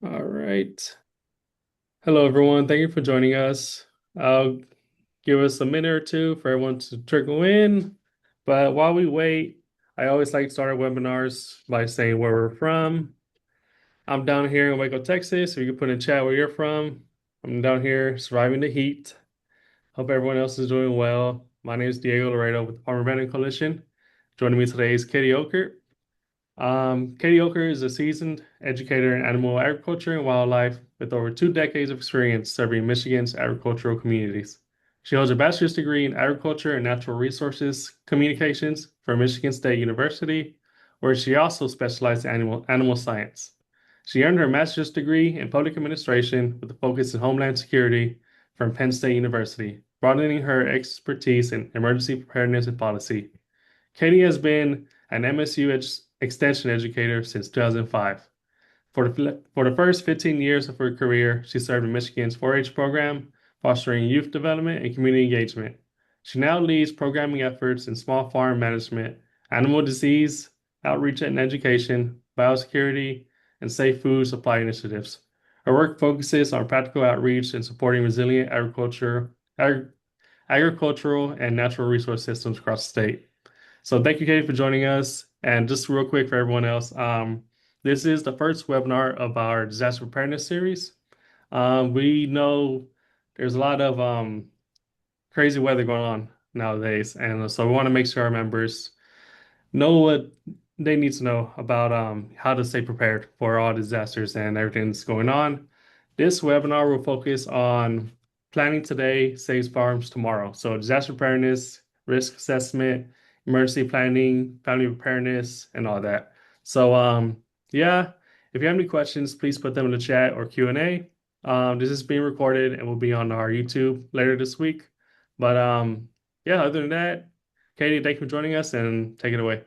All right. Hello, everyone. Thank you for joining us. I'll give us a minute or two for everyone to trickle in. But while we wait, I always like to start our webinars by saying where we're from. I'm down here in Waco, Texas, so you can put in chat where you're from. I'm down here surviving the heat. Hope everyone else is doing well. My name is Diego Laredo with the Farmer Branding Coalition. Joining me today is Katie Ockert. Katie Ockert is a seasoned educator in animal agriculture and wildlife with over 2 decades of experience serving Michigan's agricultural communities. She holds a bachelor's degree in agriculture and natural resources communications from Michigan State University, where she also specialized in animal science. She earned her master's degree in public administration with a focus in homeland security from Penn State University, broadening her expertise in emergency preparedness and policy. Katie has been an MSU Extension Educator since 2005. For the first 15 years of her career, she served in Michigan's 4-H program, fostering youth development and community engagement. She now leads programming efforts in small farm management, animal disease, outreach and education, biosecurity, and safe food supply initiatives. Her work focuses on practical outreach and supporting resilient agricultural and natural resource systems across the state. So thank you, Katie, for joining us. And just real quick for everyone else, this is the first webinar of our disaster preparedness series. We know there's a lot of crazy weather going on nowadays, and so we want to make sure our members know what they need to know about how to stay prepared for all disasters and everything that's going on. This webinar will focus on planning today saves farms tomorrow. So disaster preparedness, risk assessment, emergency planning, family preparedness, and all that. So yeah, if you have any questions, please put them in the chat or Q&A. This is being recorded and will be on our YouTube later this week. But yeah, other than that, Katie, thank you for joining us and take it away.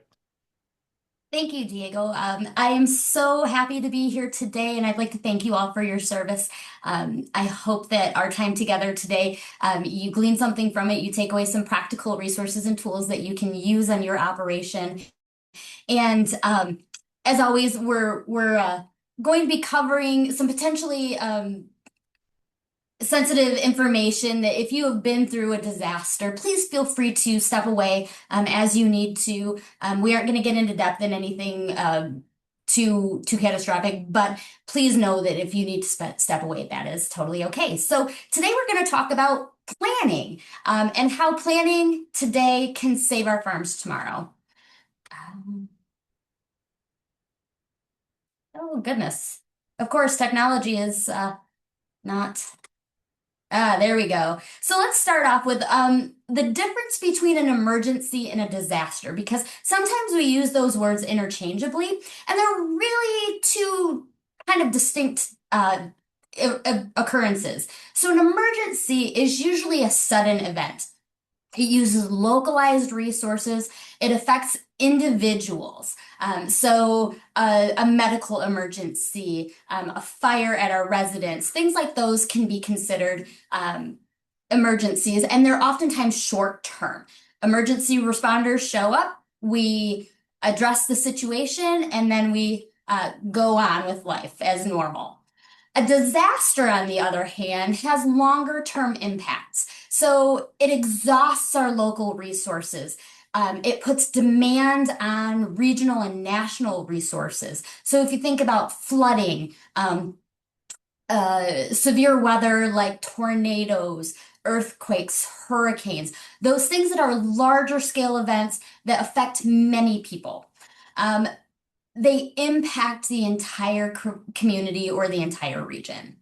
Thank you, Diego. I am so happy to be here today, and I'd like to thank you all for your service. I hope that our time together today, you glean something from it, you take away some practical resources and tools that you can use on your operation. And as always, we're going to be covering some potentially sensitive information that if you have been through a disaster, please feel free to step away as you need to. We aren't going to get into depth in anything too catastrophic, but please know that if you need to step away, that is totally okay. So today we're going to talk about planning and how planning today can save our farms tomorrow. Um, oh goodness. Of course, technology is not. There we go. So let's start off with the difference between an emergency and a disaster, because sometimes we use those words interchangeably, and they're really two kind of distinct occurrences. So an emergency is usually a sudden event. It uses localized resources. It affects individuals. A medical emergency, a fire at our residence, things like those can be considered emergencies, and they're oftentimes short term. Emergency responders show up, we address the situation, and then we go on with life as normal. A disaster, on the other hand, has longer term impacts. So it exhausts our local resources. It puts demand on regional and national resources. So if you think about flooding, severe weather like tornadoes, earthquakes, hurricanes, those things that are larger scale events that affect many people. Um, they impact the entire community or the entire region.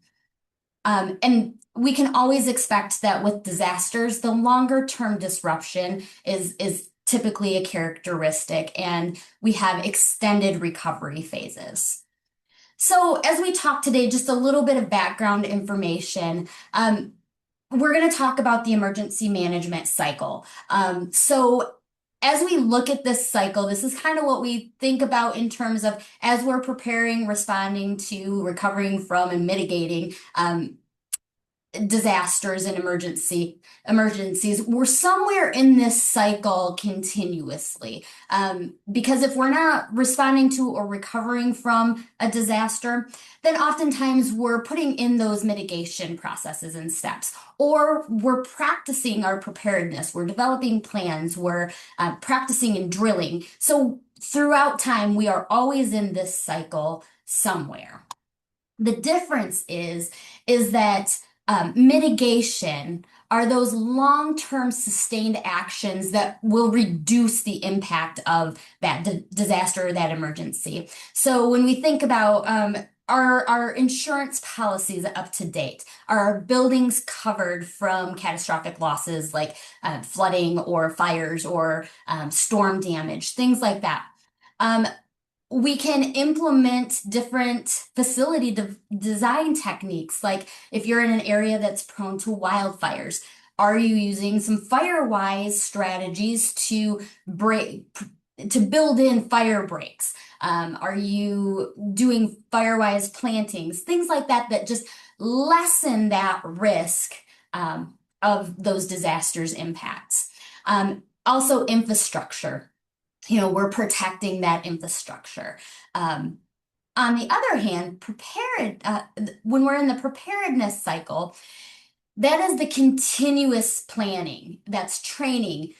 And we can always expect that with disasters, the longer term disruption is typically a characteristic, and we have extended recovery phases. So, as we talk today, just a little bit of background information. We're going to talk about the emergency management cycle. As we look at this cycle, this is kind of what we think about in terms of as we're preparing, responding to, recovering from, and mitigating. disasters and emergencies. We're somewhere in this cycle continuously. Because if we're not responding to or recovering from a disaster, then oftentimes we're putting in those mitigation processes and steps, or we're practicing our preparedness. We're developing plans. We're practicing and drilling. So throughout time, we are always in this cycle somewhere. The difference is that mitigation are those long-term sustained actions that will reduce the impact of that disaster or that emergency. So when we think about our insurance policies up to date? Are our buildings covered from catastrophic losses like flooding or fires or storm damage, things like that? Um, we can implement different facility design techniques. Like if you're in an area that's prone to wildfires, are you using some fire-wise strategies to break, to build in fire breaks? Are you doing fire-wise plantings? Things like that that just lessen that risk of those disasters' impacts. Also, infrastructure, we're protecting that infrastructure. On the other hand, when we're in the preparedness cycle, that is the continuous planning, that's training,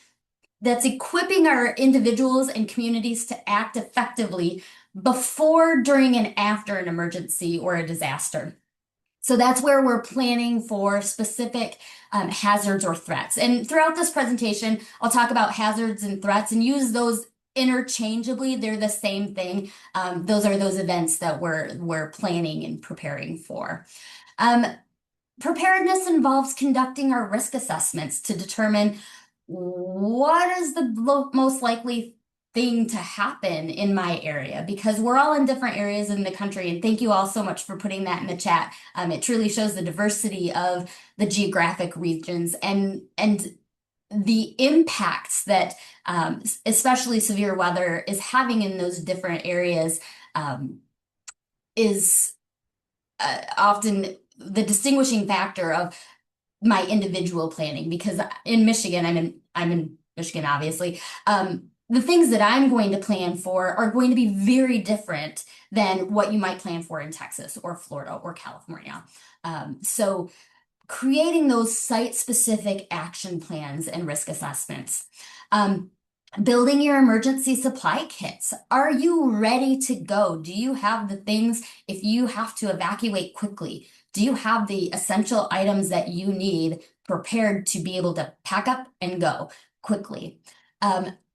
that's equipping our individuals and communities to act effectively before, during, and after an emergency or a disaster. So that's where we're planning for specific hazards or threats. And throughout this presentation, I'll talk about hazards and threats and use those interchangeably. They're the same thing. Those are those events that we're planning and preparing for. Preparedness involves conducting our risk assessments to determine what is the most likely thing to happen in my area, because we're all in different areas in the country. And thank you all so much for putting that in the chat. It truly shows the diversity of the geographic regions and the impacts that especially severe weather is having in those different areas is often the distinguishing factor of my individual planning. Because in Michigan, I'm in Michigan, obviously. The things that I'm going to plan for are going to be very different than what you might plan for in Texas or Florida or California. So creating those site-specific action plans and risk assessments. Building your emergency supply kits. Are you ready to go? Do you have the things if you have to evacuate quickly? Do you have the essential items that you need prepared to be able to pack up and go quickly?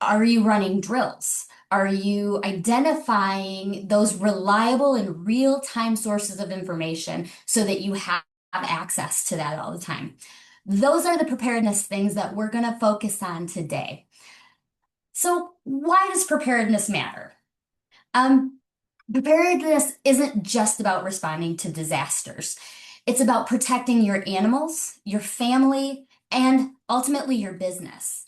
Are you running drills? Are you identifying those reliable and real-time sources of information so that you have access to that all the time? Those are the preparedness things that we're going to focus on today. So why does preparedness matter? Preparedness isn't just about responding to disasters. It's about protecting your animals, your family, and ultimately your business.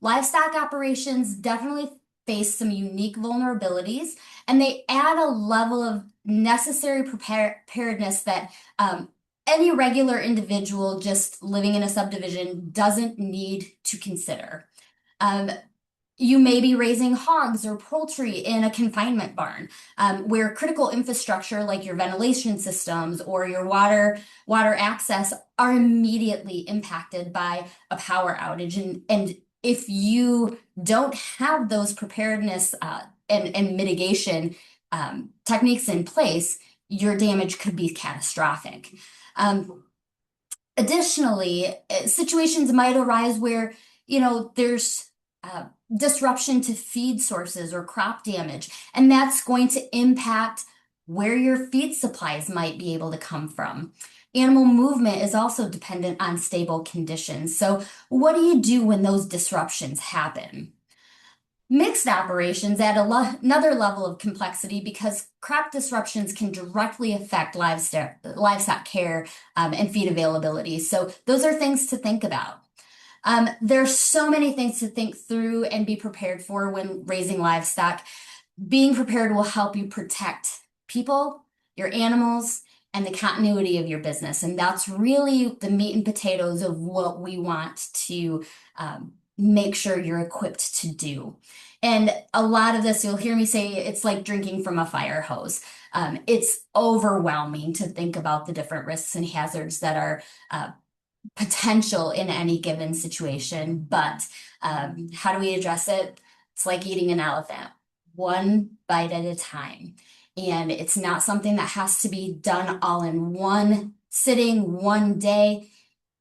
Livestock operations definitely face some unique vulnerabilities, and they add a level of necessary preparedness that any regular individual just living in a subdivision doesn't need to consider. You may be raising hogs or poultry in a confinement barn, where critical infrastructure like your ventilation systems or your water access are immediately impacted by a power outage. And if you don't have those preparedness and mitigation techniques in place, your damage could be catastrophic. Additionally, situations might arise where, there's disruption to feed sources or crop damage, and that's going to impact where your feed supplies might be able to come from. Animal movement is also dependent on stable conditions. So what do you do when those disruptions happen? Mixed operations add another level of complexity because crop disruptions can directly affect livestock care and feed availability. So those are things to think about. There's so many things to think through and be prepared for when raising livestock. Being prepared will help you protect people, your animals, and the continuity of your business. And that's really the meat and potatoes of what we want to make sure you're equipped to do. And a lot of this, you'll hear me say, it's like drinking from a fire hose. It's overwhelming to think about the different risks and hazards that are potential in any given situation. But how do we address it? It's like eating an elephant, one bite at a time. And it's not something that has to be done all in one sitting, one day.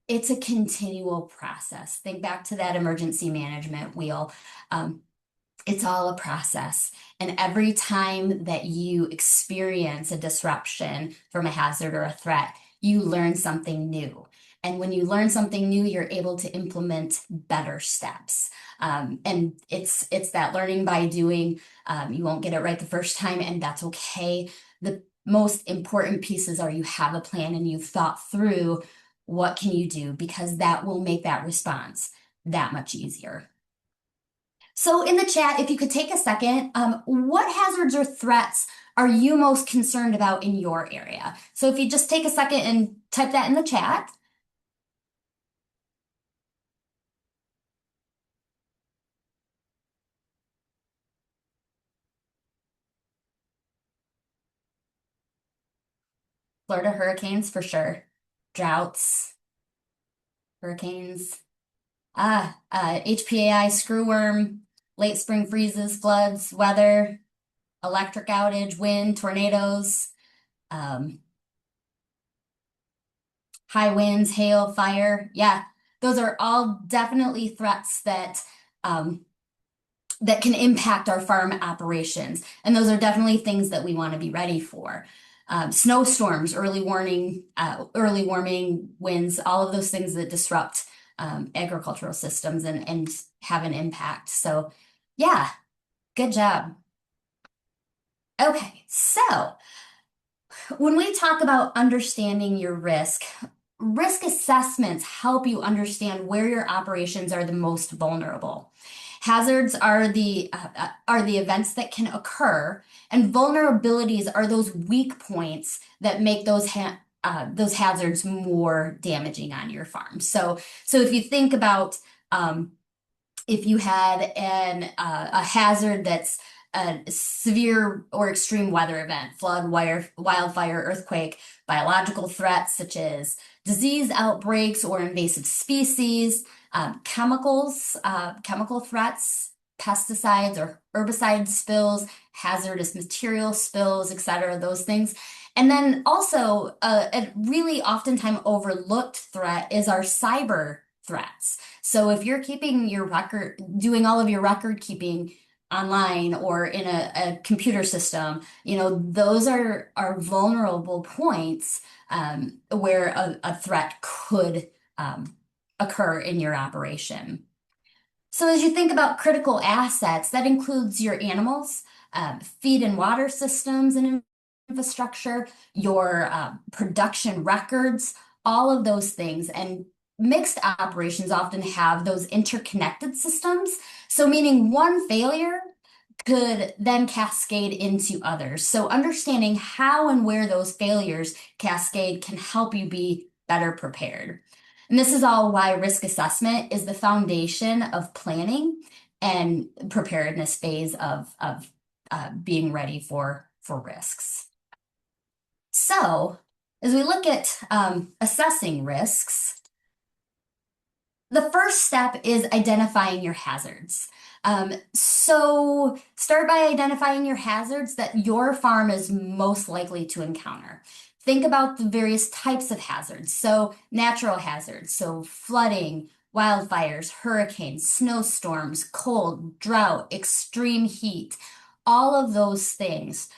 It's a continual process. Think back to that emergency management wheel. Um, it's all a process. And every time that you experience a disruption from a hazard or a threat, you learn something new. And when you learn something new, you're able to implement better steps. And it's that learning by doing. You won't get it right the first time, and that's okay. The most important pieces are you have a plan and you've thought through what can you do, because that will make that response that much easier. So in the chat, if you could take a second, what hazards or threats are you most concerned about in your area? So if you just take a second and type that in the chat. Florida hurricanes for sure. Droughts, hurricanes, HPAI, screwworm, late spring freezes, floods, weather, electric outage, wind, tornadoes, um, high winds, hail, fire. Yeah, those are all definitely threats um, that can impact our farm operations. And those are definitely things that we want to be ready for. Snowstorms, early warming winds, all of those things that disrupt agricultural systems and have an impact. So, yeah, good job. Okay, so when we talk about understanding your risk assessments help you understand where your operations are the most vulnerable. Hazards are the events that can occur, and vulnerabilities are those weak points that make those hazards more damaging on your farm. So if you think about if you had a hazard that's a severe or extreme weather event, flood, wildfire, earthquake, biological threats such as disease outbreaks or invasive species, chemical threats, pesticides or herbicide spills, hazardous material spills, etc., those things. And then also a really oftentimes overlooked threat is our cyber threats. So if you're keeping your record, doing all of your record keeping online or in a computer system, those are vulnerable points where a threat could occur in your operation. So as you think about critical assets, that includes your animals, feed and water systems and infrastructure, your production records, all of those things. And mixed operations often have those interconnected systems. So meaning one failure could then cascade into others. So understanding how and where those failures cascade can help you be better prepared. And this is all why risk assessment is the foundation of planning and preparedness phase of being ready for risks. So as we look at assessing risks, the first step is identifying your hazards. So start by identifying your hazards that your farm is most likely to encounter. Think about the various types of hazards. So natural hazards, so flooding, wildfires, hurricanes, snowstorms, cold, drought, extreme heat, all of those things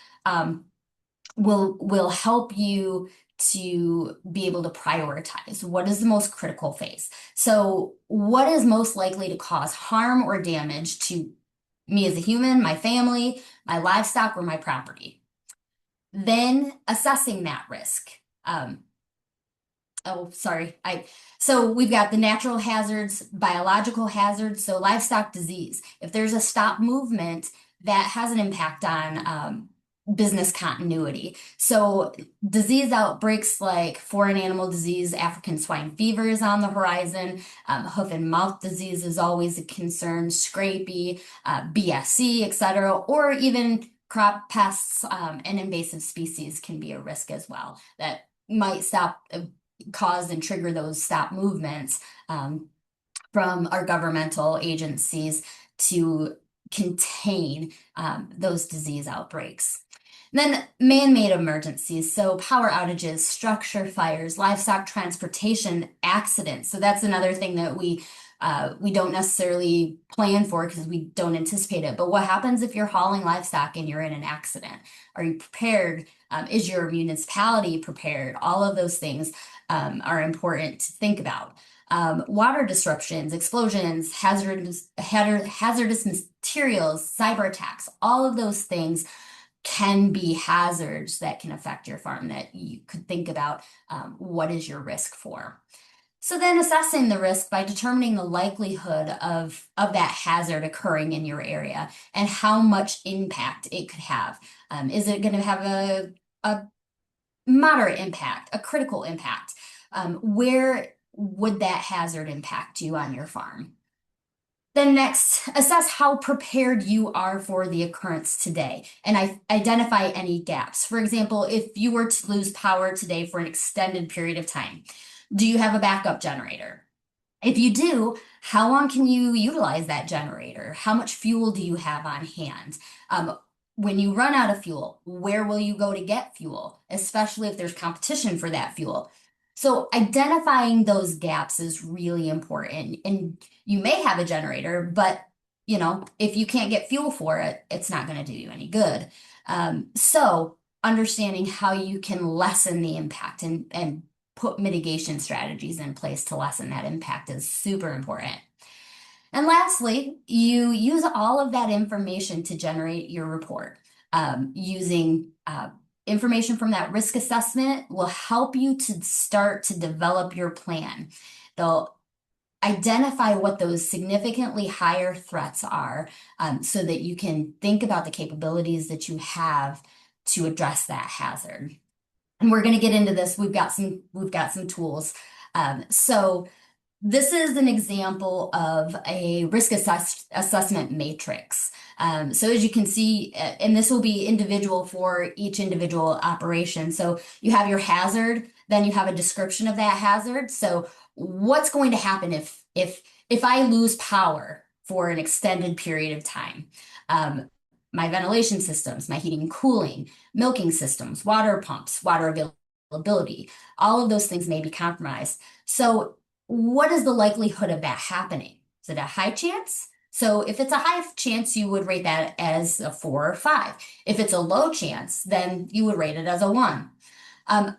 will help you to be able to prioritize what is the most critical phase. So what is most likely to cause harm or damage to me as a human, my family, my livestock, or my property? Then assessing that risk. Oh, sorry. So we've got the natural hazards, biological hazards, so livestock disease. If there's a stop movement, that has an impact on business continuity. So disease outbreaks like foreign animal disease, African swine fever is on the horizon. Hoof and mouth disease is always a concern, scrapie, BSC, etc., or even crop pests and invasive species can be a risk as well that might stop, cause and trigger those stop movements from our governmental agencies to contain those disease outbreaks. Then man-made emergencies, so power outages, structure fires, livestock transportation accidents. So that's another thing that we don't necessarily plan for because we don't anticipate it. But what happens if you're hauling livestock and you're in an accident? Are you prepared? Is your municipality prepared? All of those things are important to think about. Water disruptions, explosions, hazardous materials, cyber attacks, all of those things can be hazards that can affect your farm that you could think about what is your risk for. So then assessing the risk by determining the likelihood of that hazard occurring in your area and how much impact it could have. Is it going to have a moderate impact, a critical impact? Where would that hazard impact you on your farm? Then next, assess how prepared you are for the occurrence today and identify any gaps. For example, if you were to lose power today for an extended period of time, do you have a backup generator? If you do, how long can you utilize that generator? How much fuel do you have on hand? When you run out of fuel, where will you go to get fuel, especially if there's competition for that fuel? So identifying those gaps is really important. And you may have a generator, but if you can't get fuel for it, it's not going to do you any good. So understanding how you can lessen the impact and put mitigation strategies in place to lessen that impact is super important. And lastly, you use all of that information to generate your report. Using information from that risk assessment will help you to start to develop your plan. They'll identify what those significantly higher threats are so that you can think about the capabilities that you have to address that hazard. And we're going to get into this. We've got some tools. So this is an example of a assessment matrix. So as you can see, and this will be individual for each individual operation. So you have your hazard, then you have a description of that hazard. So what's going to happen if I lose power for an extended period of time? My ventilation systems, my heating and cooling, milking systems, water pumps, water availability, all of those things may be compromised. So what is the likelihood of that happening? Is it a high chance? So if it's a high chance, you would rate that as a 4 or 5. If it's a low chance, then you would rate it as a 1.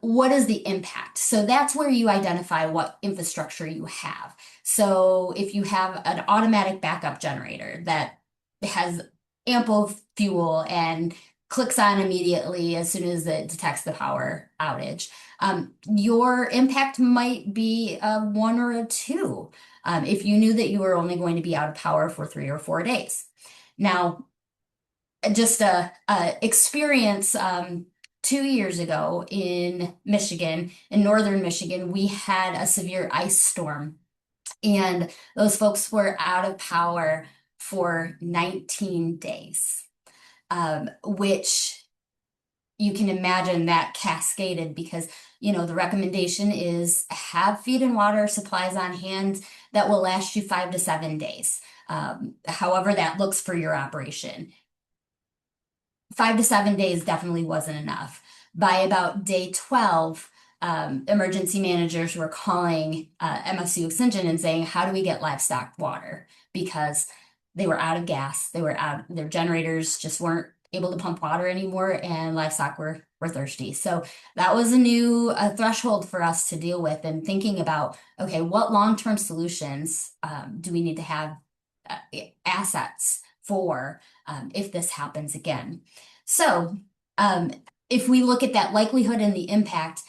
What is the impact? So that's where you identify what infrastructure you have. So if you have an automatic backup generator that has ample fuel and clicks on immediately as soon as it detects the power outage, your impact might be a 1 or a 2 if you knew that you were only going to be out of power for 3 or 4 days. Now, just a experience 2 years ago in Michigan, in northern Michigan, we had a severe ice storm, and those folks were out of power for 19 days, which you can imagine that cascaded because, the recommendation is have feed and water supplies on hand that will last you 5 to 7 days. However that looks for your operation. 5 to 7 days definitely wasn't enough. By about day 12, emergency managers were calling MSU Extension and saying, how do we get livestock water? Because they were out of gas. Their generators just weren't able to pump water anymore, and livestock were thirsty. So that was a new threshold for us to deal with, and thinking about, okay, what long-term solutions do we need to have assets for if this happens again? So if we look at that likelihood and the impact,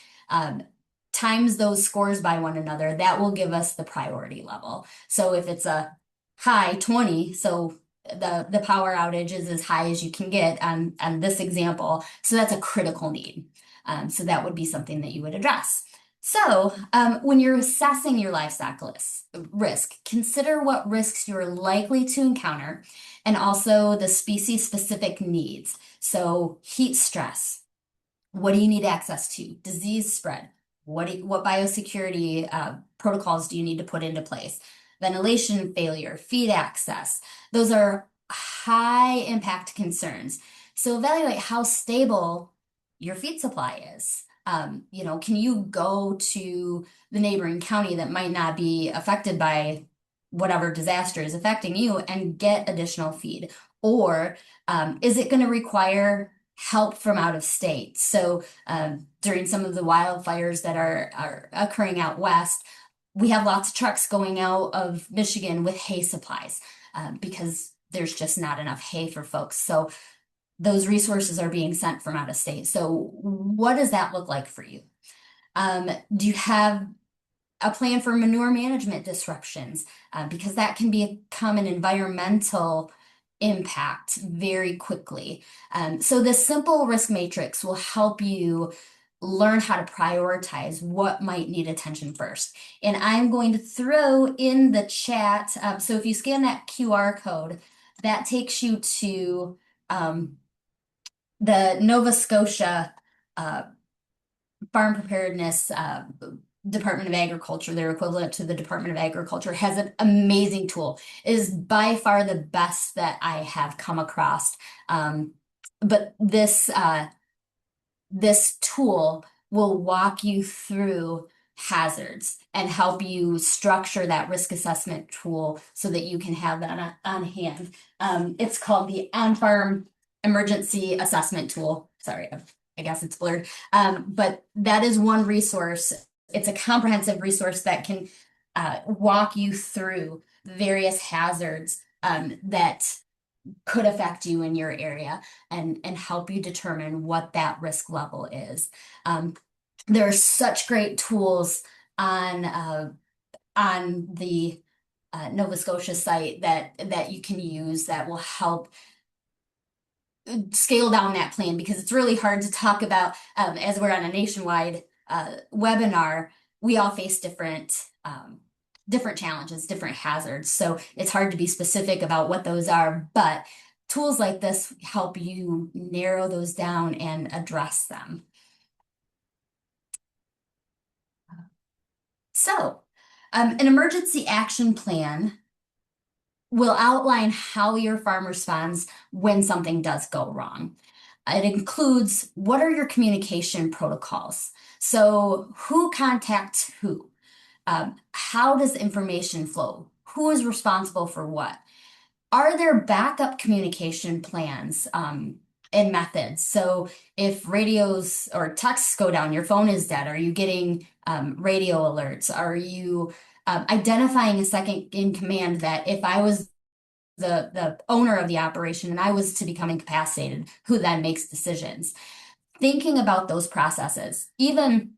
times those scores by one another, that will give us the priority level. So if it's a high 20, so the power outage is as high as you can get on this example. So that's a critical need. So that would be something that you would address. So when you're assessing your livestock risk, consider what risks you're likely to encounter and also the species specific needs. So heat stress, what do you need access to? Disease spread. What biosecurity protocols do you need to put into place? Ventilation failure, feed access. Those are high impact concerns. So evaluate how stable your feed supply is. Can you go to the neighboring county that might not be affected by whatever disaster is affecting you and get additional feed? Or is it going to require help from out of state? So during some of the wildfires that are occurring out west, we have lots of trucks going out of Michigan with hay supplies because there's just not enough hay for folks. So those resources are being sent from out of state. So what does that look like for you? Do you have a plan for manure management disruptions? Because that can become an environmental impact very quickly. So this simple risk matrix will help you learn how to prioritize what might need attention first. And I'm going to throw in the chat. So if you scan that QR code, that takes you to the Nova Scotia uh, Farm Preparedness Department of Agriculture, their equivalent to the Department of Agriculture, has an amazing tool. It is by far the best that I have come across. But this tool will walk you through hazards and help you structure that risk assessment tool so that you can have that on hand. It's called the On-Farm Emergency Assessment Tool. Sorry, I guess it's blurred. But that is one resource. It's a comprehensive resource that can walk you through various hazards that could affect you in your area and help you determine what that risk level is. There are such great tools on the Nova Scotia site that you can use that will help scale down that plan, because it's really hard to talk about as we're on a nationwide webinar. We all face different challenges, different hazards. So it's hard to be specific about what those are, but tools like this help you narrow those down and address them. So an emergency action plan will outline how your farm responds when something does go wrong. It includes, what are your communication protocols? So who contacts who? How does information flow? Who is responsible for what? Are there backup communication plans and methods? So if radios or texts go down, your phone is dead, are you getting radio alerts? Are you identifying a second in command that if I was the owner of the operation and I was to become incapacitated, who then makes decisions? Thinking about those processes. Even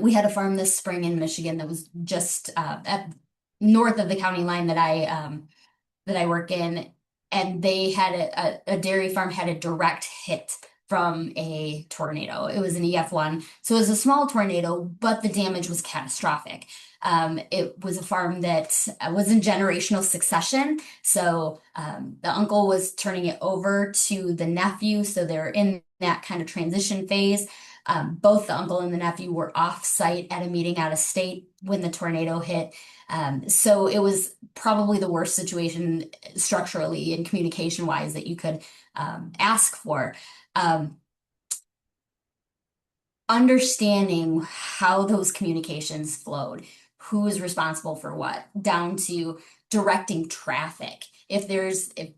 we had a farm this spring in Michigan that was just at north of the county line that I work in, and they had a dairy farm had a direct hit from a tornado. It was an EF1, so it was a small tornado, but the damage was catastrophic. It was a farm that was in generational succession, so the uncle was turning it over to the nephew, so they're in that kind of transition phase. Both the uncle and the nephew were off site at a meeting out of state when the tornado hit. So it was probably the worst situation structurally and communication wise that you could ask for. Understanding how those communications flowed, who is responsible for what, down to directing traffic. If there's a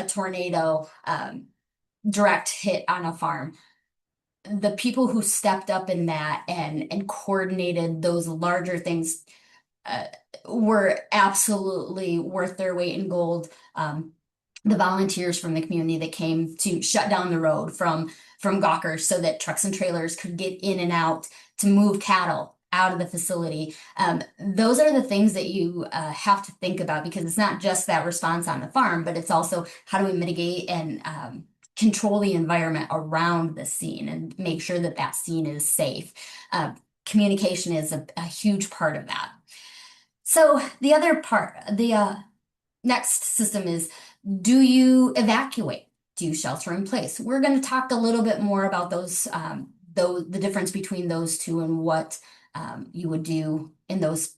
tornado direct hit on a farm, the people who stepped up in that and coordinated those larger things were absolutely worth their weight in gold. The volunteers from the community that came to shut down the road from Gawker so that trucks and trailers could get in and out to move cattle out of the facility. Those are the things that you have to think about because it's not just that response on the farm, but it's also how do we mitigate and control the environment around the scene and make sure that that scene is safe. Uh, Communication is a huge part of that. So the other part, the next system is, do you evacuate? Do you shelter in place? We're going to talk a little bit more about the difference between those two and what you would do in those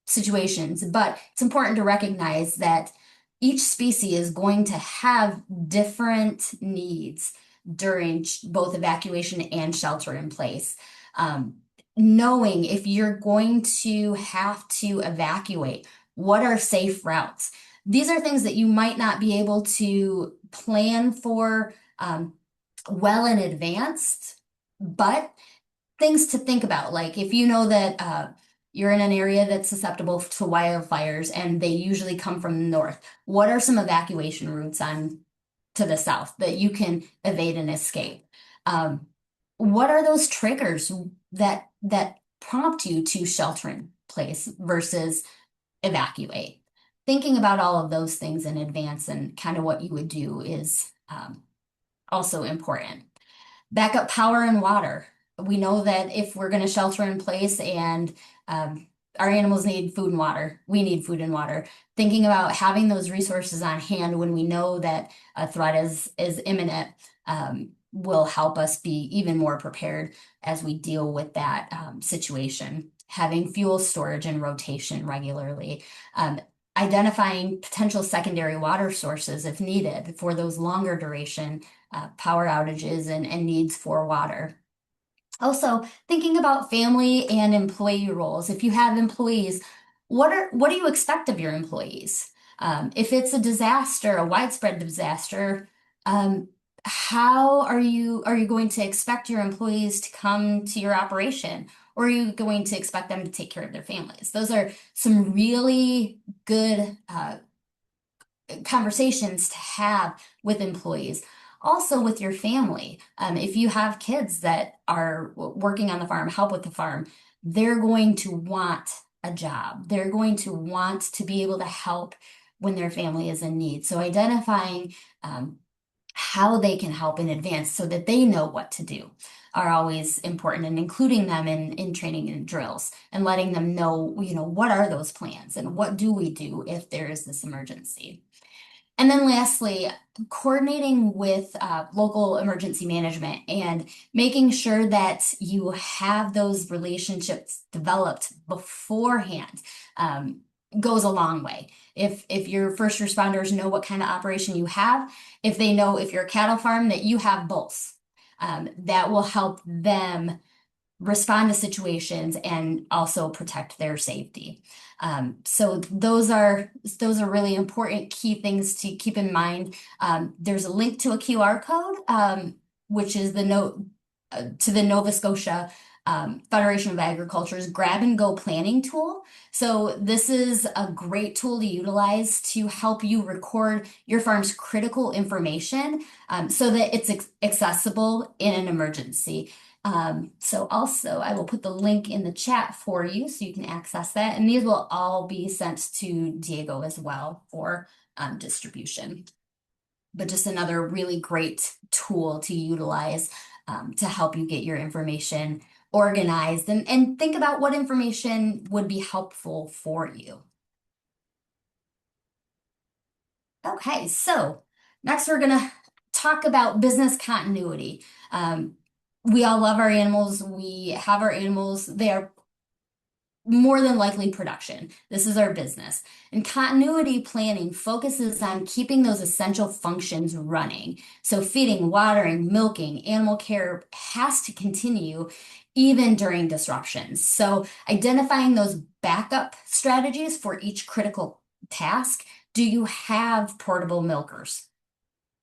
situations. But it's important to recognize that each species is going to have different needs during both evacuation and shelter in place. Um, Knowing if you're going to have to evacuate, what are safe routes? These are things that you might not be able to plan for well in advance, but things to think about. Like if you know that you're in an area that's susceptible to wildfires and they usually come from the north, what are some evacuation routes on to the south that you can evade and escape? What are those triggers that prompt you to shelter in place versus evacuate? Thinking about all of those things in advance and kind of what you would do is also important. Backup power and water. We know that if we're going to shelter in place and our animals need food and water, we need food and water. Thinking about having those resources on hand when we know that a threat is imminent will help us be even more prepared as we deal with that situation. Having fuel storage and rotation regularly. Um, Identifying potential secondary water sources if needed for those longer duration power outages and needs for water. Also, thinking about family and employee roles. If you have employees, what do you expect of your employees? If it's a disaster, a widespread disaster, um, how are you going to expect your employees to come to your operation? Or are you going to expect them to take care of their families? Those are some really good conversations to have with employees. Also with your family. If you have kids that are working on the farm, help with the farm, they're going to want a job. They're going to want to be able to help when their family is in need. So identifying how they can help in advance so that they know what to do are always important, and including them in training and drills and letting them know, what are those plans and what do we do if there is this emergency. And then lastly, coordinating with local emergency management and making sure that you have those relationships developed beforehand goes a long way. If your first responders know what kind of operation you have, if they know if you're a cattle farm that you have both, that will help them respond to situations and also protect their safety. So those are really important key things to keep in mind. There's a link to a QR code, which is the note to the Nova Scotia Federation of Agriculture's grab and go planning tool. So this is a great tool to utilize to help you record your farm's critical information so that it's accessible in an emergency. So also I will put the link in the chat for you so you can access that. And these will all be sent to Diego as well for distribution. But just another really great tool to utilize to help you get your information organized and think about what information would be helpful for you. Okay, so next we're gonna talk about business continuity. We all love our animals. We have our animals. They are more than likely production. This is our business. And continuity planning focuses on keeping those essential functions running. So feeding, watering, milking, animal care has to continue even during disruptions. So identifying those backup strategies for each critical task. Do you have portable milkers?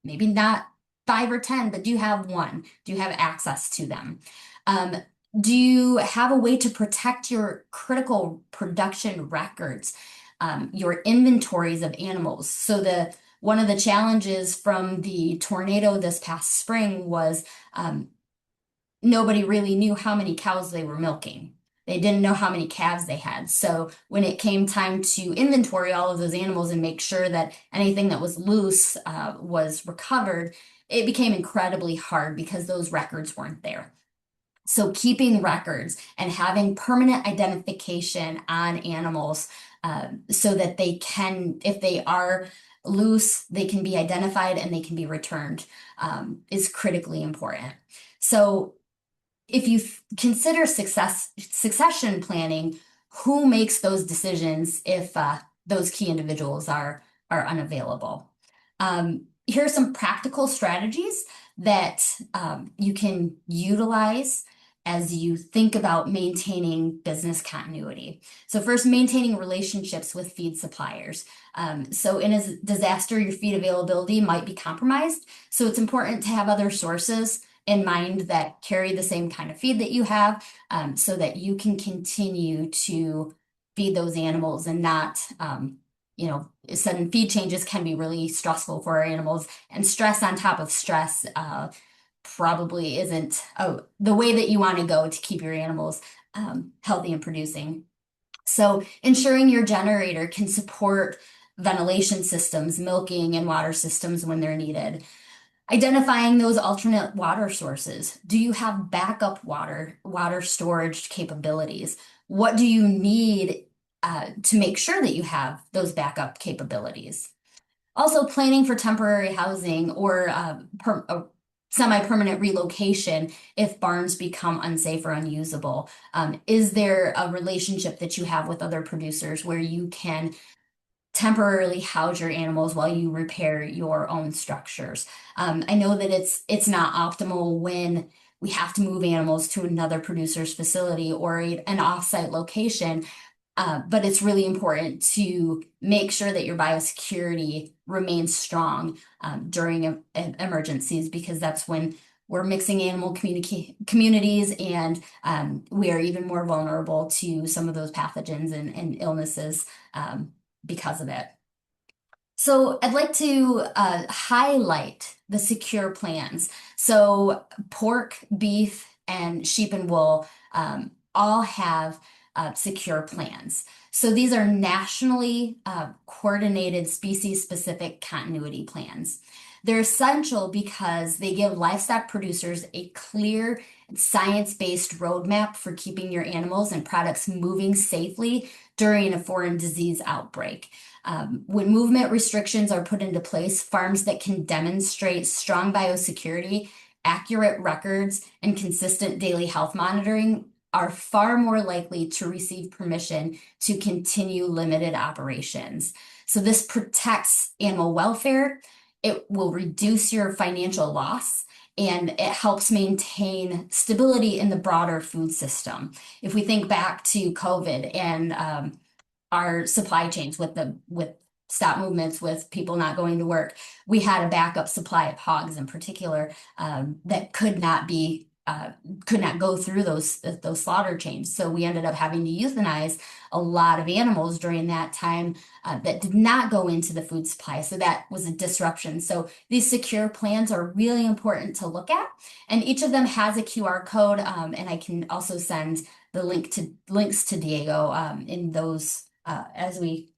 Maybe not 5 or 10, but do you have one? Do you have access to them? Um, do you have a way to protect your critical production records, your inventories of animals? So one of the challenges from the tornado this past spring was nobody really knew how many cows they were milking. They didn't know how many calves they had. So when it came time to inventory all of those animals and make sure that anything that was loose was recovered, it became incredibly hard because those records weren't there. So keeping records and having permanent identification on animals so that they can, if they are loose, they can be identified and they can be returned is critically important. So if you consider succession planning, who makes those decisions if those key individuals are unavailable? Here are some practical strategies that you can utilize as you think about maintaining business continuity. So first, maintaining relationships with feed suppliers. So in a disaster, your feed availability might be compromised. So it's important to have other sources in mind that carry the same kind of feed that you have, so that you can continue to feed those animals and not, sudden feed changes can be really stressful for our animals, and stress on top of stress probably isn't the way that you want to go to keep your animals healthy and producing. So ensuring your generator can support ventilation systems, milking, and water systems when they're needed. Identifying those alternate water sources. Do you have backup water storage capabilities? What do you need to make sure that you have those backup capabilities? Also, planning for temporary housing or semi-permanent relocation if barns become unsafe or unusable. Is there a relationship that you have with other producers where you can temporarily house your animals while you repair your own structures? I know that it's not optimal when we have to move animals to another producer's facility or an offsite location, but it's really important to make sure that your biosecurity remains strong during emergencies, because that's when we're mixing animal communities, and we are even more vulnerable to some of those pathogens and illnesses because of it. So I'd like to highlight the secure plans. So pork, beef, and sheep and wool all have secure plans. So these are nationally coordinated species-specific continuity plans. They're essential because they give livestock producers a clear science-based roadmap for keeping your animals and products moving safely during a foreign disease outbreak. When movement restrictions are put into place, farms that can demonstrate strong biosecurity, accurate records, and consistent daily health monitoring are far more likely to receive permission to continue limited operations. So this protects animal welfare, it will reduce your financial loss, and it helps maintain stability in the broader food system. If we think back to COVID and our supply chains with stop movements, with people not going to work, we had a backup supply of hogs in particular that could not go through those slaughter chains. So we ended up having to euthanize a lot of animals during that time that did not go into the food supply. So that was a disruption. So these secure plans are really important to look at, and each of them has a QR code, and I can also send the links to Diego in those as we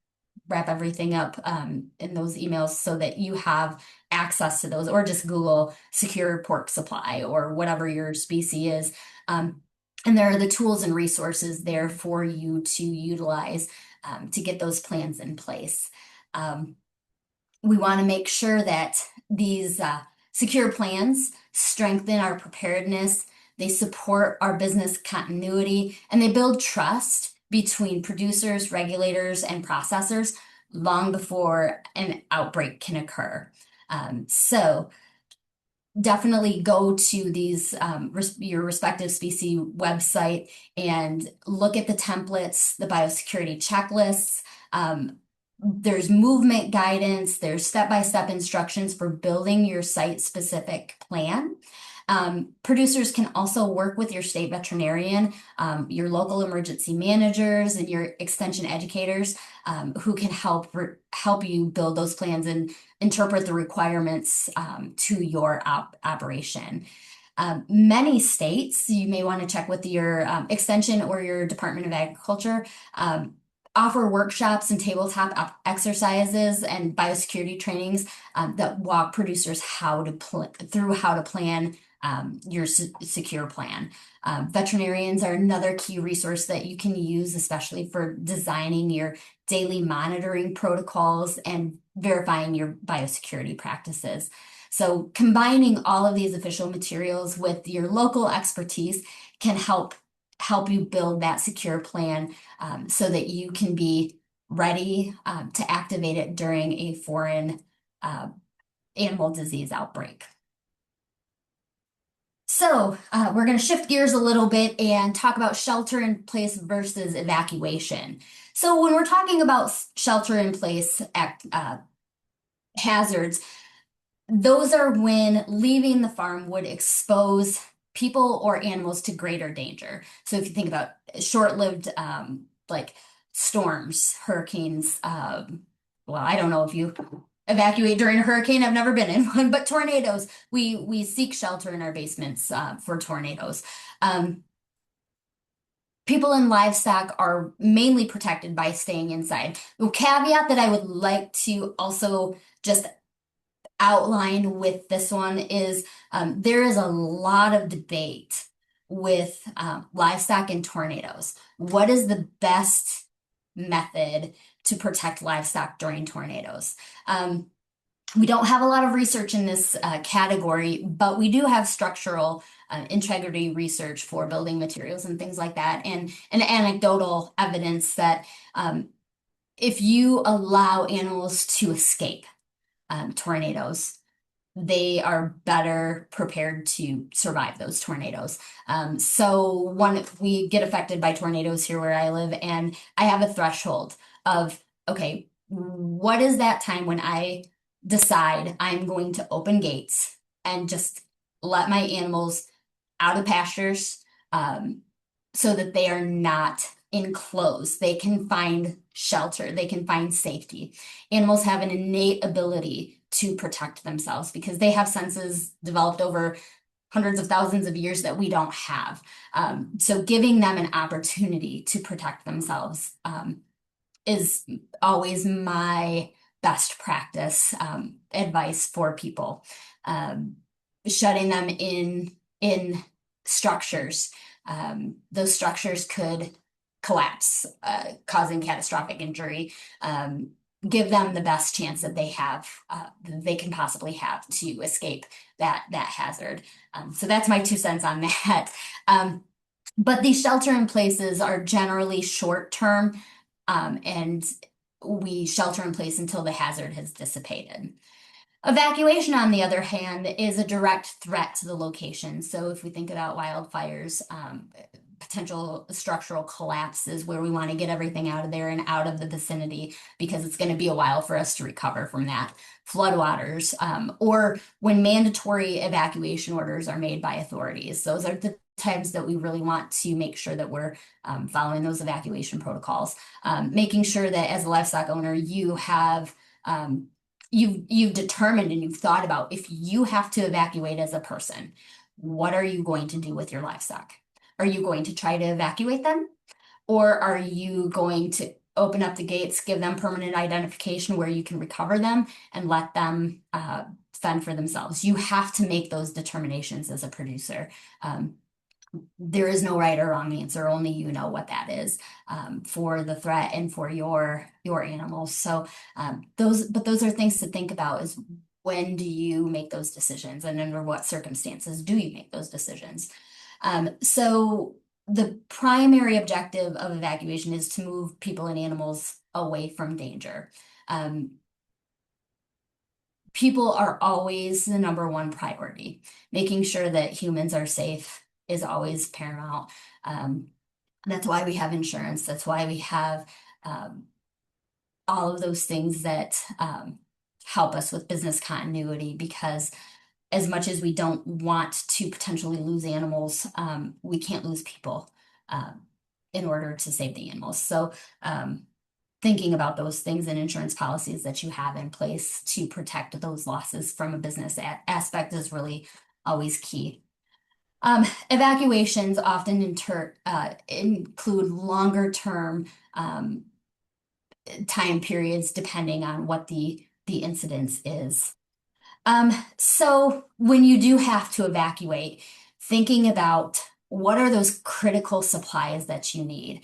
wrap everything up in those emails, so that you have access to those, or just Google secure pork supply or whatever your species is. And there are the tools and resources there for you to utilize to get those plans in place. We want to make sure that these secure plans strengthen our preparedness, they support our business continuity, and they build trust between producers, regulators, and processors long before an outbreak can occur. So definitely go to these your respective species website and look at the templates, the biosecurity checklists. There's movement guidance, there's step-by-step instructions for building your site-specific plan. Producers can also work with your state veterinarian, your local emergency managers, and your extension educators who can help you build those plans and interpret the requirements to your operation. Many states, you may want to check with your extension or your Department of Agriculture, um, offer workshops and tabletop exercises and biosecurity trainings that walk producers through how to plan your secure plan. Veterinarians are another key resource that you can use, especially for designing your daily monitoring protocols and verifying your biosecurity practices. So combining all of these official materials with your local expertise can help you build that secure plan so that you can be ready to activate it during a foreign uh, animal disease outbreak. So we're going to shift gears a little bit and talk about shelter in place versus evacuation. So when we're talking about shelter in place hazards, those are when leaving the farm would expose people or animals to greater danger. So if you think about short-lived like storms, hurricanes, well, I don't know if you evacuate during a hurricane. I've never been in one, but tornadoes, we seek shelter in our basements for tornadoes. Um, People and livestock are mainly protected by staying inside. The caveat that I would like to also just outline with this one is there is a lot of debate with livestock and tornadoes. What is the best method to protect livestock during tornadoes? We don't have a lot of research in this category, but we do have structural integrity research for building materials and things like that, and anecdotal evidence that if you allow animals to escape tornadoes, they are better prepared to survive those tornadoes. So one, we get affected by tornadoes here where I live, and I have a threshold of, okay, what is that time when I decide I'm going to open gates and just let my animals out of pastures, so that they are not enclosed. They can find shelter, they can find safety. Animals have an innate ability to protect themselves because they have senses developed over hundreds of thousands of years that we don't have. So giving them an opportunity to protect themselves is always my best practice advice for people. Um, Shutting them in structures. Those structures could collapse, causing catastrophic injury. Give them the best chance that they can possibly have to escape that hazard. So that's my 2 cents on that. But these shelter in places are generally short term, and we shelter in place until the hazard has dissipated. Evacuation, on the other hand, is a direct threat to the location. So if we think about wildfires, potential structural collapses where we want to get everything out of there and out of the vicinity because it's going to be a while for us to recover from that. Floodwaters, or when mandatory evacuation orders are made by authorities. Those are the times that we really want to make sure that we're following those evacuation protocols. Making sure that as a livestock owner, you have you've determined and you've thought about if you have to evacuate as a person, what are you going to do with your livestock? Are you going to try to evacuate them? Or are you going to open up the gates, give them permanent identification where you can recover them and let them fend for themselves? You have to make those determinations as a producer. There is no right or wrong answer. Only you know what that is for the threat and for your animals. So those are things to think about: is when do you make those decisions, and under what circumstances do you make those decisions? So the primary objective of evacuation is to move people and animals away from danger. Um, People are always the number one priority. Making sure that humans are safe is always paramount. Um, that's why we have insurance. That's why we have um, all of those things that help us with business continuity, because as much as we don't want to potentially lose animals, we can't lose people um, in order to save the animals. So thinking about those things and insurance policies that you have in place to protect those losses from a business aspect is really always key. Evacuations often include longer term um, time periods depending on what the incidence is. So when you do have to evacuate, thinking about what are those critical supplies that you need?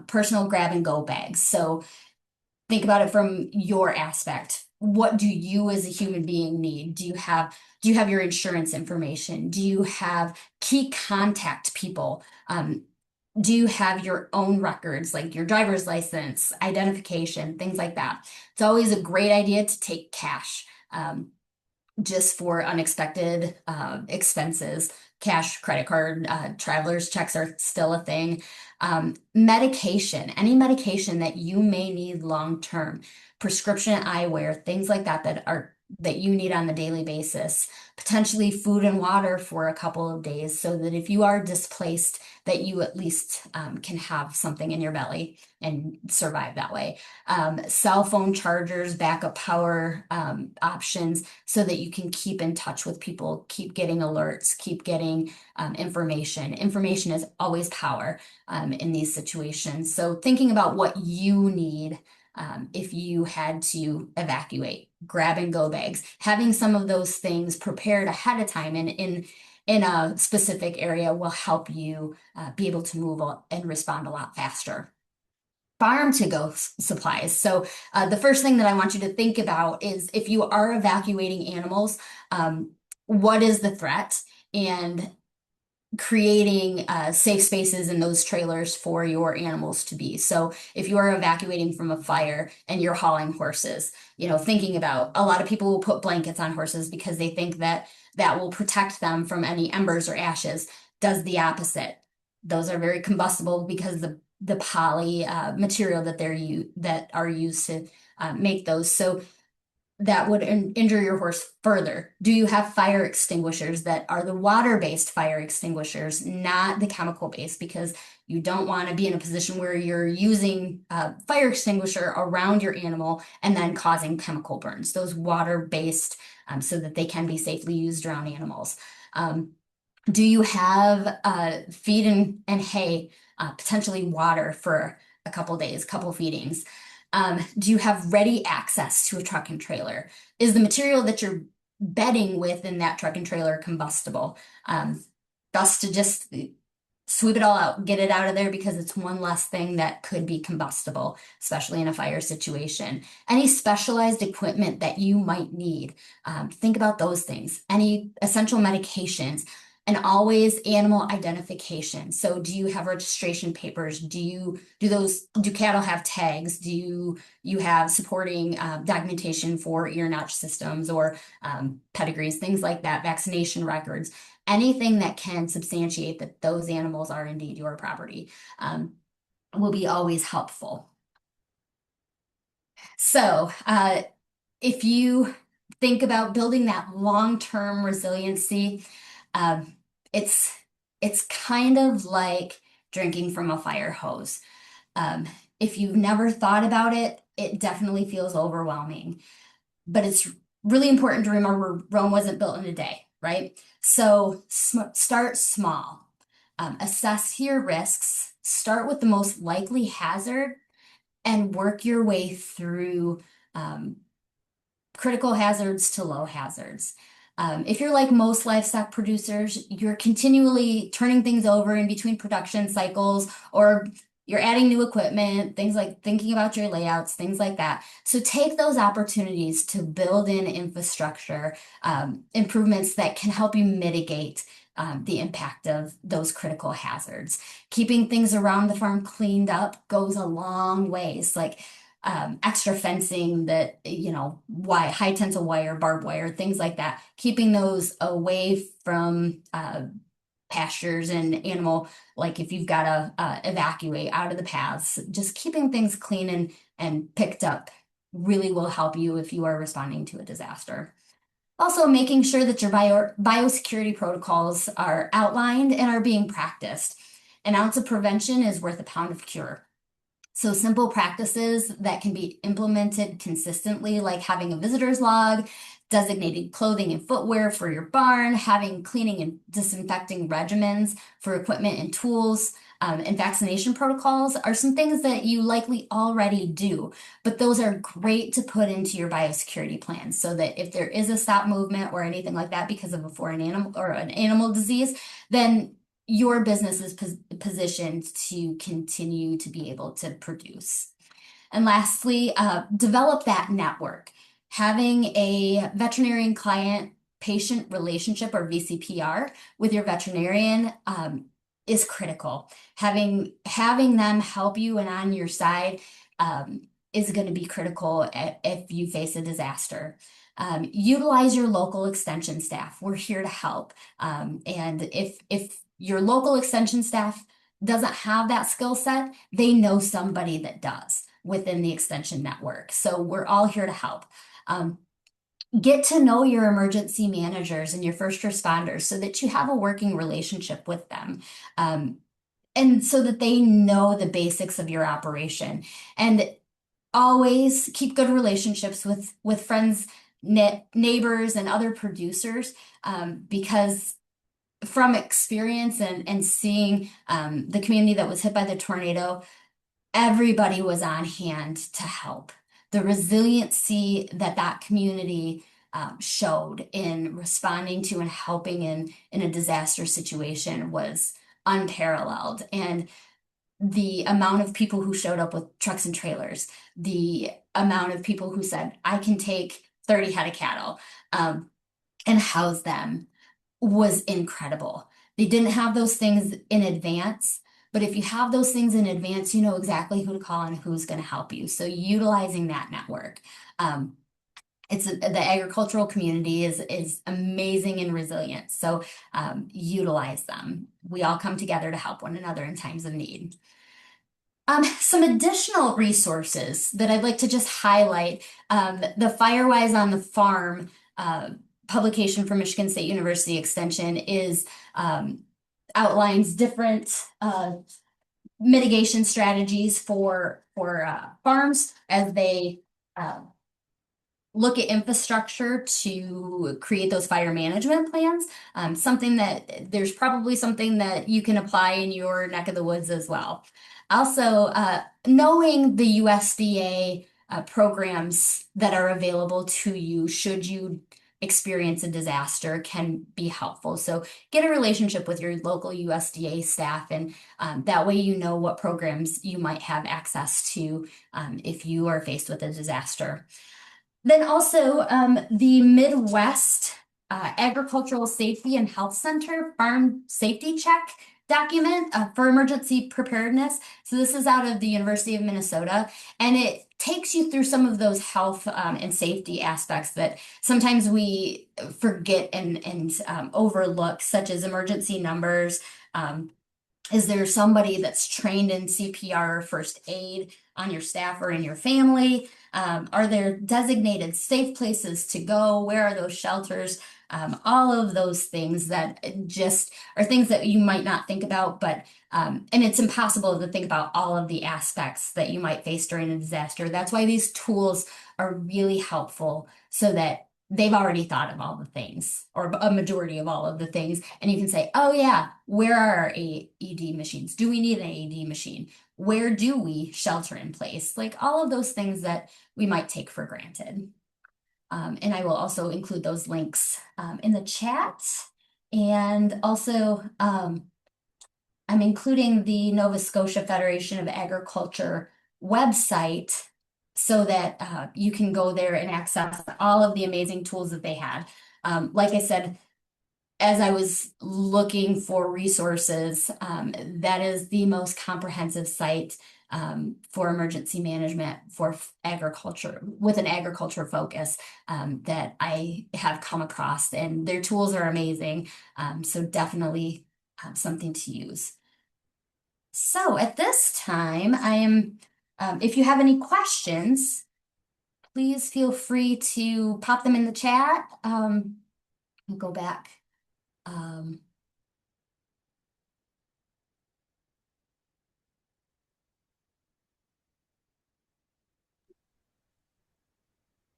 Personal grab and go bags. So think about it from your aspect. What do you as a human being need? Do you have your insurance information? Do you have key contact people? Do you have your own records, like your driver's license, identification, things like that? It's always a great idea to take cash. Just for unexpected expenses. Cash, credit card, traveler's checks are still a thing. Medication, any medication that you may need long term, prescription eyewear, things like that that you need on the daily basis. Potentially food and water for a couple of days, so that if you are displaced, that you at least can have something in your belly and survive that way. Cell phone chargers, backup power options so that you can keep in touch with people, keep getting alerts, keep getting information. Information is always power in these situations. So thinking about what you need if you had to evacuate, grab and go bags, having some of those things prepared ahead of time and in a specific area will help you be able to move and respond a lot faster. Farm to go supplies. So, the first thing that I want you to think about is if you are evacuating animals, um, what is the threat? And creating safe spaces in those trailers for your animals to be. So if you are evacuating from a fire and you're hauling horses, thinking about a lot of people will put blankets on horses because they think that that will protect them from any embers or ashes. Does the opposite. Those are very combustible because the poly material that are used to make those. So that would injure your horse further. Do you have fire extinguishers that are the water-based fire extinguishers, not the chemical-based? Because you don't want to be in a position where you're using a fire extinguisher around your animal and then causing chemical burns. Those water-based, so that they can be safely used around animals. Do you have feed and hay, potentially water for a couple days, couple feedings? Do you have ready access to a truck and trailer? Is the material that you're bedding with in that truck and trailer combustible? Best to just sweep it all out, get it out of there because it's one less thing that could be combustible, especially in a fire situation. Any specialized equipment that you might need, think about those things. Any essential medications. And always animal identification. So do you have registration papers? Do cattle have tags? Do you have supporting documentation for ear notch systems or pedigrees, things like that, vaccination records, anything that can substantiate that those animals are indeed your property will be always helpful. So, if you think about building that long-term resiliency, um, it's it's kind of like drinking from a fire hose. Um, if you've never thought about it, it definitely feels overwhelming. But it's really important to remember Rome wasn't built in a day, right? So start small. Assess your risks. Start with the most likely hazard and work your way through um, critical hazards to low hazards. If you're like most livestock producers, you're continually turning things over in between production cycles, or you're adding new equipment, things like thinking about your layouts, things like that. So take those opportunities to build in infrastructure improvements that can help you mitigate the impact of those critical hazards. Keeping things around the farm cleaned up goes a long ways. Like extra fencing that, high tensile wire, barbed wire, things like that, keeping those away from pastures and animal, like if you've got to evacuate out of the paths, just keeping things clean and picked up really will help you if you are responding to a disaster. Also, making sure that your biosecurity protocols are outlined and are being practiced. An ounce of prevention is worth a pound of cure. So simple practices that can be implemented consistently, like having a visitor's log, designated clothing and footwear for your barn, having cleaning and disinfecting regimens for equipment and tools, and vaccination protocols are some things that you likely already do, but those are great to put into your biosecurity plan so that if there is a stop movement or anything like that because of a foreign animal or an animal disease, then your business is positioned to continue to be able to produce. And lastly, develop that network. Having a veterinarian client patient relationship or VCPR with your veterinarian is critical. Having them help you and on your side is going to be critical if you face a disaster. Utilize your local extension staff. We're here to help. And if your local extension staff doesn't have that skill set, they know somebody that does within the extension network. So we're all here to help. Um, get to know your emergency managers and your first responders so that you have a working relationship with them. And so that they know the basics of your operation. And always keep good relationships with friends, neighbors, and other producers because from experience and seeing the community that was hit by the tornado, everybody was on hand to help. The resiliency that that community showed in responding to and helping in a disaster situation was unparalleled. And the amount of people who showed up with trucks and trailers, the amount of people who said, I can take 30 head of cattle and house them was incredible. They didn't have those things in advance, but if you have those things in advance, you know exactly who to call and who's going to help you. So utilizing that network. Um, the agricultural community is amazing and resilient. So utilize them. We all come together to help one another in times of need. Some additional resources that I'd like to just highlight. The Firewise on the Farm publication from Michigan State University Extension is outlines different mitigation strategies for farms as they look at infrastructure to create those fire management plans. Something that there's probably something that you can apply in your neck of the woods as well. Also, knowing the USDA programs that are available to you should you experience a disaster can be helpful. So get a relationship with your local USDA staff, and that way you know what programs you might have access to if you are faced with a disaster. Then also the Midwest Agricultural Safety and Health Center Farm Safety Check document for emergency preparedness. So this is out of the University of Minnesota, and it takes you through some of those health and safety aspects that sometimes we forget and overlook, such as emergency numbers. Is there somebody that's trained in CPR or first aid on your staff or in your family? Are there designated safe places to go? Where are those shelters? All of those things that just are things that you might not think about, but and it's impossible to think about all of the aspects that you might face during a disaster. That's why these tools are really helpful so that they've already thought of all the things or a majority of all of the things. And you can say, oh yeah, where are our AED machines? Do we need an AED machine? Where do we shelter in place? Like all of those things that we might take for granted. And I will also include those links in the chat. And also, I'm including the Nova Scotia Federation of Agriculture website so that you can go there and access all of the amazing tools that they had. Like I said, as I was looking for resources, that is the most comprehensive site for emergency management for agriculture with an agriculture focus that I have come across, and their tools are amazing. So definitely something to use. So at this time, if you have any questions, please feel free to pop them in the chat. We'll go back. Um,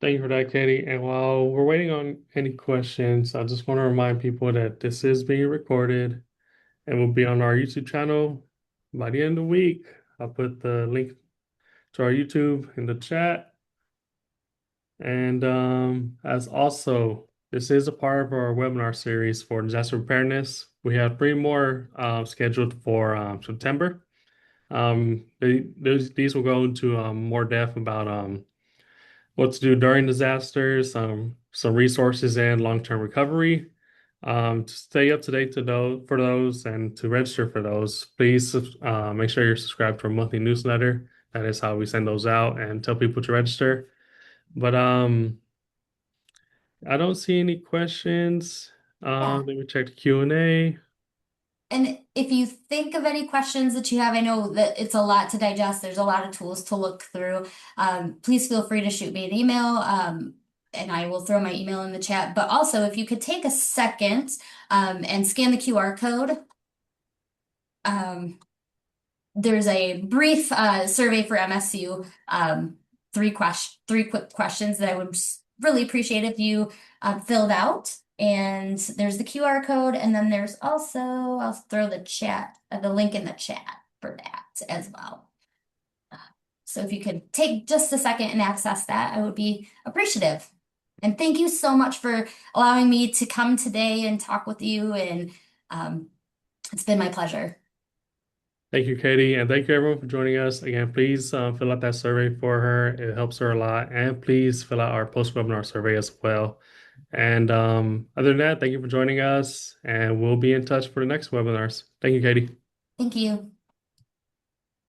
Thank you for that, Katie. And while we're waiting on any questions, I just want to remind people that this is being recorded and will be on our YouTube channel by the end of the week. I'll put the link to our YouTube in the chat. And as also, this is a part of our webinar series for disaster preparedness. We have three more scheduled for September. These will go into more depth about what to do during disasters, some resources and long-term recovery. To stay up to date to those for those and to register for those, please make sure you're subscribed to our monthly newsletter. That is how we send those out and tell people to register. But I don't see any questions. Yeah. Let me check the Q&A. And if you think of any questions that you have, I know that it's a lot to digest. There's a lot of tools to look through. Please feel free to shoot me an email, and I will throw my email in the chat. But also, if you could take a second, and scan the QR code. Um, there's a brief survey for MSU, three quick questions that I would really appreciate if you filled out. And there's the QR code, and then there's also, I'll throw the link in the chat for that as well. So if you could take just a second and access that, I would be appreciative. And thank you so much for allowing me to come today and talk with you. And it's been my pleasure. Thank you, Katie, and thank you everyone for joining us. Again, please fill out that survey for her. It helps her a lot. And please fill out our post-webinar survey as well. And other than that, thank you for joining us, and we'll be in touch for the next webinars. Thank you, Katie. Thank you.